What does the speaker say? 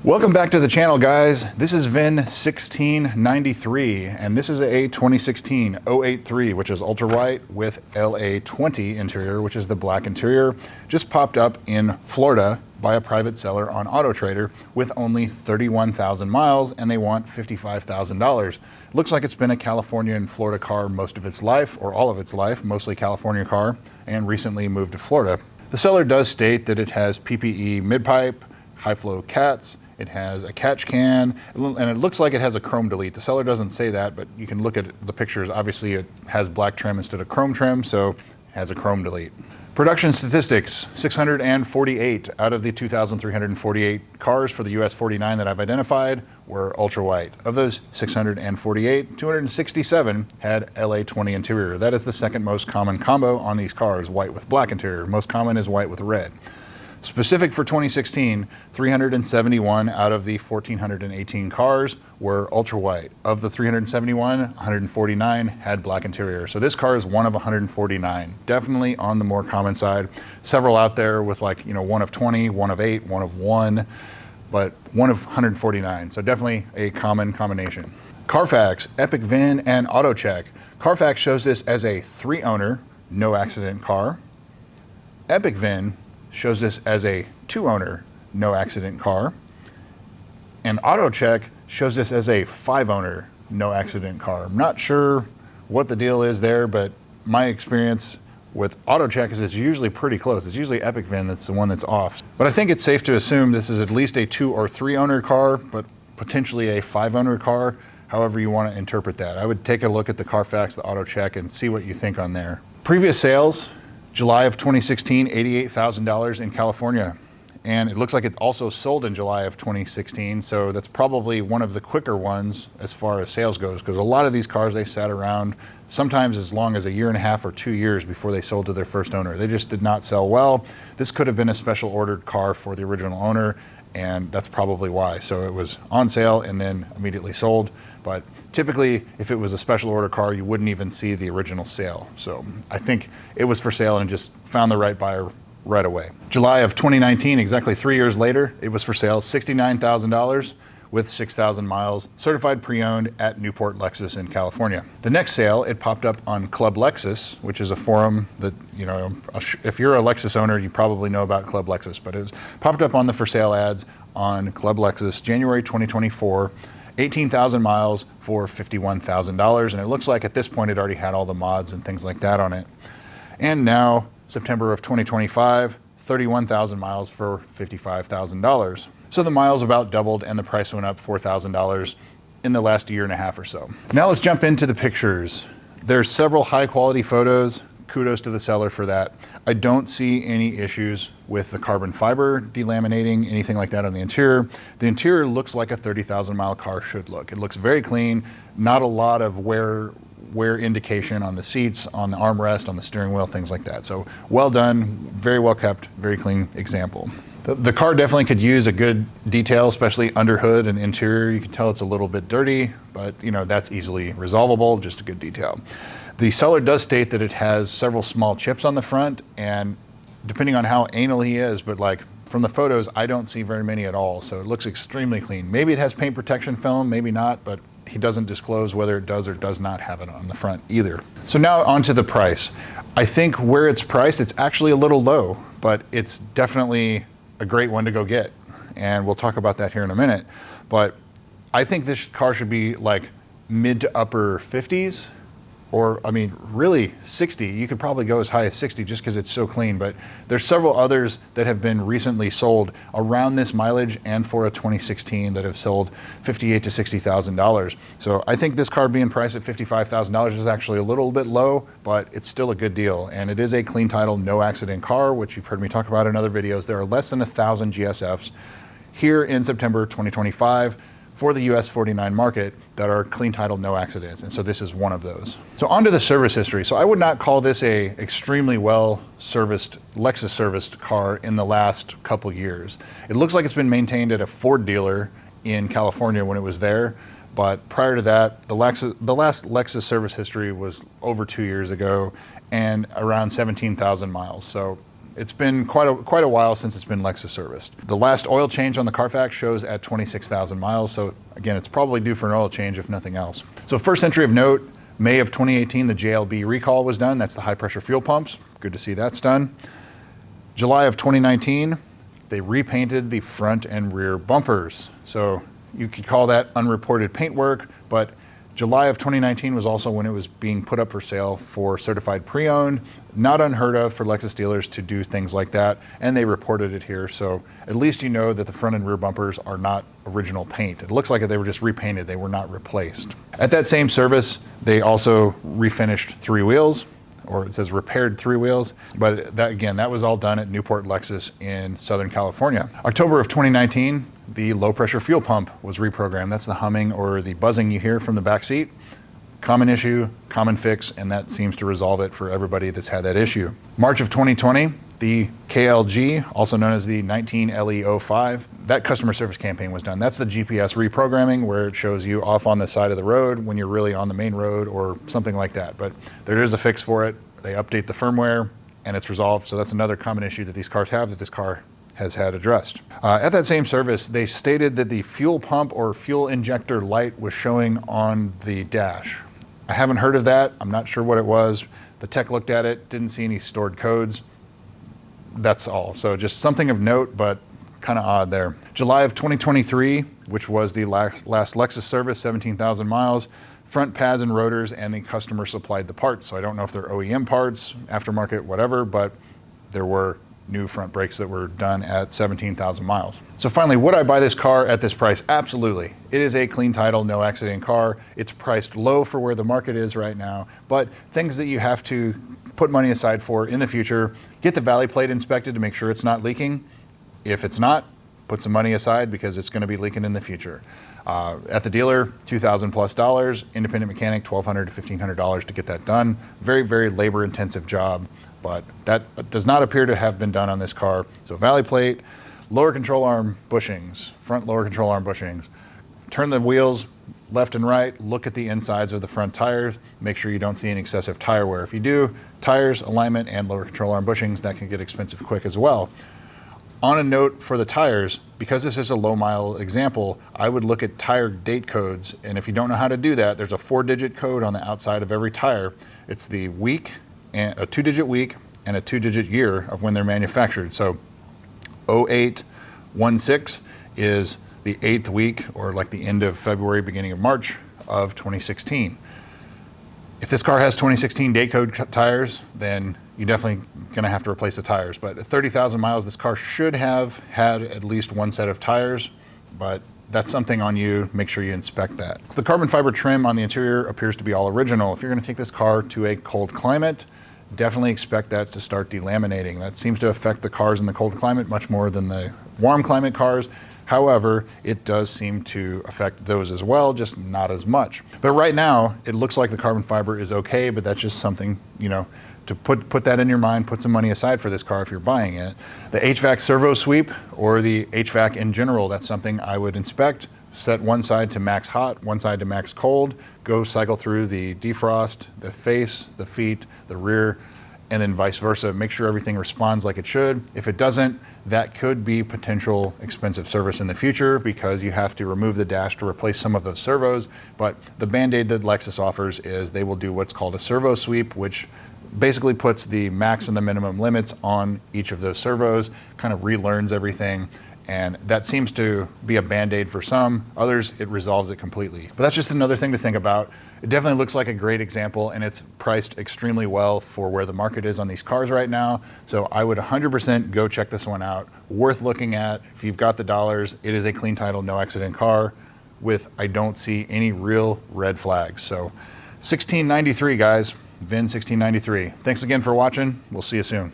Welcome back to the channel, guys. This is VIN1693, and this is a 2016 083, which is ultra white with LA20 interior, which is the black interior. Just popped up in Florida by a private seller on AutoTrader with only 31,000 miles, and they want $55,000. Looks like it's been a California and Florida car most of its life, or all of its life, mostly California car, and recently moved to Florida. The seller does state that it has PPE mid-pipe, high-flow cats. It has a catch can, and it looks like it has a chrome delete. The seller doesn't say that, but you can look at the pictures. Obviously, it has black trim instead of chrome trim, so it has a chrome delete. Production statistics, 648 out of the 2,348 cars for the US 49 that I've identified were ultra white. Of those 648, 267 had LA20 interior. That is the second most common combo on these cars, white with black interior. Most common is white with red. Specific for 2016, 371 out of the 1,418 cars were ultra white. Of the 371, 149 had black interior. So this car is one of 149. Definitely on the more common side. Several out there with one of 20, one of 8, one of 1, but one of 149. So definitely a common combination. Carfax, Epic VIN, and AutoCheck. Carfax shows this as a 3-owner, no accident car. Epic VIN shows this as a 2-owner, no accident car. And AutoCheck shows this as a 5-owner, no accident car. I'm not sure what the deal is there, but my experience with AutoCheck is it's usually pretty close. It's usually Epic VIN that's the one that's off. But I think it's safe to assume this is at least a 2 or 3-owner car, but potentially a 5-owner car, however you want to interpret that. I would take a look at the Carfax, the AutoCheck, and see what you think on there. Previous sales, July of 2016, $88,000 in California. And it looks like it's also sold in July of 2016, so that's probably one of the quicker ones as far as sales goes, because a lot of these cars, they sat around sometimes as long as 1.5 years or 2 years before they sold to their first owner. They just did not sell well. This could have been a special ordered car for the original owner, and that's probably why. So it was on sale and then immediately sold. But typically, if it was a special order car, you wouldn't even see the original sale. So I think it was for sale and just found the right buyer right away. July of 2019, exactly 3 years later, it was for sale, $69,000 with 6,000 miles, certified pre-owned at Newport Lexus in California. The next sale, it popped up on Club Lexus, which is a forum that, if you're a Lexus owner, you probably know about Club Lexus, but it was popped up on the for sale ads on Club Lexus, January 2024, 18,000 miles for $51,000. And it looks like at this point, it already had all the mods and things like that on it. And now, September of 2025, 31,000 miles for $55,000. So the miles about doubled and the price went up $4,000 in the last 1.5 years or so. Now let's jump into the pictures. There's several high quality photos. Kudos to the seller for that. I don't see any issues with the carbon fiber delaminating, anything like that on the interior. The interior looks like a 30,000 mile car should look. It looks very clean, not a lot of wear indication on the seats, on the armrest, on the steering wheel, things like that. So well done, very well kept, very clean example. The car definitely could use a good detail, especially under hood and interior. You can tell it's a little bit dirty, but that's easily resolvable, just a good detail. The seller does state that it has several small chips on the front, and depending on how anal he is, but from the photos, I don't see very many at all. So it looks extremely clean. Maybe it has paint protection film, maybe not, but he doesn't disclose whether it does or does not have it on the front either. So now onto the price. I think where it's priced, it's actually a little low, but it's definitely a great one to go get. And we'll talk about that here in a minute. But I think this car should be mid to upper 50s, or really 60. You could probably go as high as 60 just because it's so clean, but there's several others that have been recently sold around this mileage and for a 2016 that have sold $58,000 to $60,000. So I think this car being priced at $55,000 is actually a little bit low, but it's still a good deal. And it is a clean title, no accident car, which you've heard me talk about in other videos. There are less than 1,000 GSFs here in September 2025 for the US 49 market that are clean title, no accidents. And so this is one of those. So onto the service history. So I would not call this a extremely well serviced, Lexus serviced car in the last couple years. It looks like it's been maintained at a Ford dealer in California when it was there. But prior to that, the last Lexus service history was over 2 years ago and around 17,000 miles. So It's been quite a while since it's been Lexus serviced. The last oil change on the Carfax shows at 26,000 miles. So again, it's probably due for an oil change if nothing else. So first entry of note, May of 2018, the JLB recall was done. That's the high pressure fuel pumps. Good to see that's done. July of 2019, they repainted the front and rear bumpers. So you could call that unreported paint work, but July of 2019 was also when it was being put up for sale for certified pre-owned. Not unheard of for Lexus dealers to do things like that, and they reported it here. So at least you know that the front and rear bumpers are not original paint. It looks like they were just repainted, they were not replaced. At that same service, they also refinished 3 wheels, or it says repaired 3 wheels, but that was all done at Newport Lexus in Southern California. October of 2019, the low pressure fuel pump was reprogrammed. That's the humming or the buzzing you hear from the back seat. Common issue, common fix, and that seems to resolve it for everybody that's had that issue. March of 2020, the KLG, also known as the 19LE05, that customer service campaign was done. That's the GPS reprogramming where it shows you off on the side of the road when you're really on the main road or something like that. But there is a fix for it. They update the firmware and it's resolved. So that's another common issue that these cars have that this car has had addressed. At that same service, they stated that the fuel pump or fuel injector light was showing on the dash. I haven't heard of that. I'm not sure what it was. The tech looked at it, didn't see any stored codes. That's all. So just something of note, but kind of odd there. July of 2023, which was the last Lexus service, 17,000 miles, front pads and rotors, and the customer supplied the parts. So I don't know if they're OEM parts, aftermarket, whatever, but there were new front brakes that were done at 17,000 miles. So finally, would I buy this car at this price? Absolutely. It is a clean title, no accident car. It's priced low for where the market is right now, but things that you have to put money aside for in the future, get the valley plate inspected to make sure it's not leaking. If it's not, put some money aside because it's going to be leaking in the future. At the dealer, $2,000+, independent mechanic, $1,200 to $1,500 to get that done. Very, very labor intensive job, but that does not appear to have been done on this car. So valley plate, lower control arm bushings, front lower control arm bushings. Turn the wheels left and right, look at the insides of the front tires, make sure you don't see any excessive tire wear. If you do, tires, alignment, and lower control arm bushings, that can get expensive quick as well. On a note for the tires, because this is a low mile example, I would look at tire date codes. And if you don't know how to do that, there's a 4-digit code on the outside of every tire. It's the week, and a 2-digit week, and a 2-digit year of when they're manufactured. So 0816 is the 8th week, or like the end of February, beginning of March of 2016. If this car has 2016 date code tires, then you're definitely gonna have to replace the tires. But at 30,000 miles, this car should have had at least one set of tires, but that's something on you. Make sure you inspect that. So the carbon fiber trim on the interior appears to be all original. If you're gonna take this car to a cold climate, definitely expect that to start delaminating. That seems to affect the cars in the cold climate much more than the warm climate cars. However, it does seem to affect those as well, just not as much. But right now, it looks like the carbon fiber is okay, but that's just something, you know, to put that in your mind, put some money aside for this car if you're buying it. The HVAC servo sweep or the HVAC in general, that's something I would inspect. Set one side to max hot, one side to max cold, go cycle through the defrost, the face, the feet, the rear, and then vice versa. Make sure everything responds like it should. If it doesn't, that could be potential expensive service in the future because you have to remove the dash to replace some of those servos. But the Band-Aid that Lexus offers is they will do what's called a servo sweep, which basically puts the max and the minimum limits on each of those servos, kind of relearns everything. And that seems to be a Band-Aid for some. Others, it resolves it completely. But that's just another thing to think about. It definitely looks like a great example, and it's priced extremely well for where the market is on these cars right now. So I would 100% go check this one out. Worth looking at. If you've got the dollars, it is a clean title, no accident car with, I don't see any real red flags. So 1693, guys. VIN 1693. Thanks again for watching. We'll see you soon.